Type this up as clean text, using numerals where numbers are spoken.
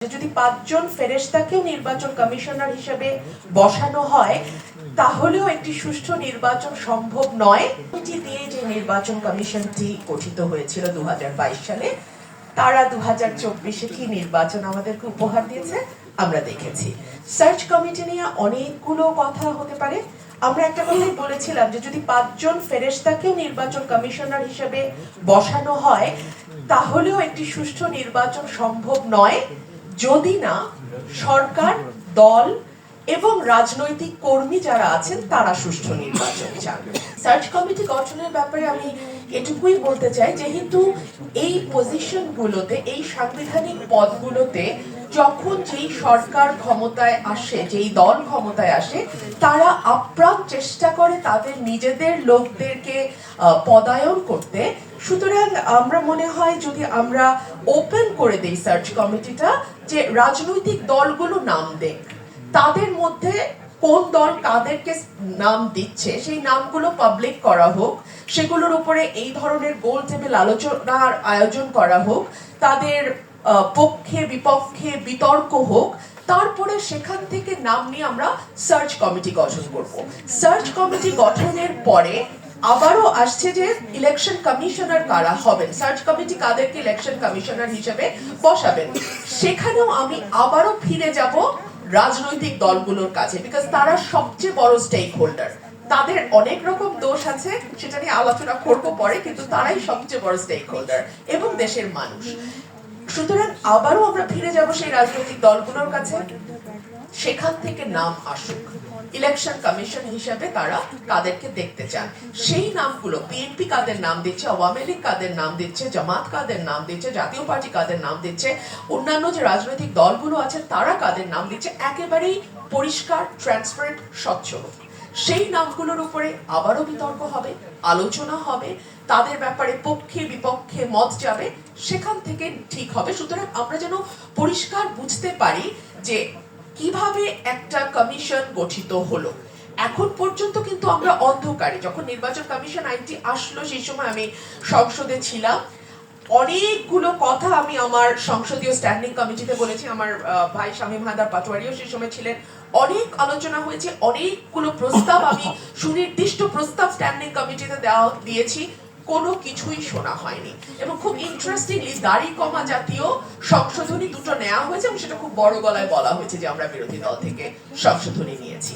যদি ৫ জন ফেরেশতাকেও নির্বাচন কমিশনার হিসেবে বসানো হয় তাহলেও একটি সুষ্ঠু নির্বাচন সম্ভব নয়। এটি দিয়ে যে নির্বাচন কমিশনটি গঠিত হয়েছিল ২০২২ সালে, তারা ২০২৪-এ কি নির্বাচন আমাদেরকে উপহার দিয়েছে আমরা দেখেছি। সার্চ কমিটি নিয়ে অনেকগুলো কথা হতে পারে। আমরা একটা কথাই বলেছিলাম যে যদি ৫ জন ফেরেশতাকেও নির্বাচন কমিশনার হিসেবে বসানো হয় তাহলেও একটি সুষ্ঠু নির্বাচন সম্ভব নয় যদি না সরকার, দল এবং রাজনৈতিক কর্মী যারা আছেন তারা সুষ্ঠু নির্বাচন চান। সার্চ কমিটি গঠনের ব্যাপারে আমি এটুকুই বলতে চাই, যেহেতু এই পজিশনগুলোতে, এই সাংবিধানিক পদগুলোতে যখন যেই সরকার ক্ষমতায় আসে, যেই দল ক্ষমতায় আসে, তারা আপ্রাণ চেষ্টা করে তাদের নিজেদের লোকদেরকে পদায়ন করতে। সুতরাং আমরা মনে হয় যদি আমরা ওপেন করে দেই সার্চ কমিটিটা, যে রাজনৈতিক দলগুলো নাম দেখ, তাদের মধ্যে কোন দল কাদেরকে নাম দিচ্ছে সেই নামগুলো পাবলিক করা হোক, সেগুলোর উপরে এই ধরনের গোল টেবিল আলোচনার আয়োজন করা হোক, তাদের পক্ষে বিপক্ষে বিতর্ক হোক, তারপরে সেখান থেকে নাম নিয়ে আমরা সার্চ কমিটি গঠন করব। সার্চ কমিটি গঠনের পরে আবারও আসছে যে ইলেকশন কমিশনার কারা হবেন, সার্চ কমিটি কাদেরকে ইলেকশন কমিশনার হিসেবে বসাবেন, সেখানেও আমি আবারও ফিরে যাব রাজনৈতিক দলগুলোর কাছে, বিকজ তারা সবচেয়ে বড় স্টেক হোল্ডার। তাদের অনেক রকম দোষ আছে, সেটা নিয়ে আলোচনা করব পরে, কিন্তু তারাই সবচেয়ে বড় স্টেক হোল্ডার এবং দেশের মানুষ। সুতরাং আবারও আমরা ফিরে যাব সেই রাজনৈতিক দলগুলোর কাছে, সেখান থেকে নাম আসুক ইলেকশন কমিশন হিসেবে তারা কাদেরকে দেখতে চান। সেই নামগুলো বিএনপি কাদের নাম দিচ্ছে, আওয়ামী লীগ কাদের নাম দিচ্ছে, জামাত কাদের নাম দিচ্ছে, জাতীয় পার্টি কাদের নাম দিচ্ছে, অন্যান্য যে রাজনৈতিক দলগুলো আছে তারা কাদের নাম দিচ্ছে, একেবারেই পরিষ্কার, ট্রান্সপারেন্ট, স্বচ্ছ। সেই নামগুলোর উপরে আবারও বিতর্ক হবে, আলোচনা হবে, তাদের ব্যাপারে পক্ষে বিপক্ষে মত যাবে, সেখান থেকে ঠিক হবে। সুতরাং আমরা যেন পরিষ্কার বুঝতে পারি যে কিভাবে একটা কমিশন গঠিত হলো। এখন পর্যন্ত কিন্তু আমরা অন্ধকারে, যখন নির্বাচন কমিশন আইনটি আসলো সেই সময় আমি সংসদে ছিলাম, অনেকগুলো কথা আমি আমার সংসদীয় স্ট্যান্ডিং কমিটিতে বলেছি, আমার ভাই শামীম হায়দার পাটোয়ারিও সেই সময় ছিলেন। অনেক আলোচনা হয়েছে, অনেকগুলো প্রস্তাব আমি সুনির্দিষ্ট প্রস্তাব স্ট্যান্ডিং কমিটিতে দিয়েছি, কোনো কিছুই শোনা হয়নি। এবং খুব ইন্টারেস্টিংলি দাড়ি কমা জাতীয় সংশোধনী দুটো নেওয়া হয়েছে এবং সেটা খুব বড় গলায় বলা হয়েছে যে আমরা বিরোধী দল থেকে সংশোধনী নিয়েছি।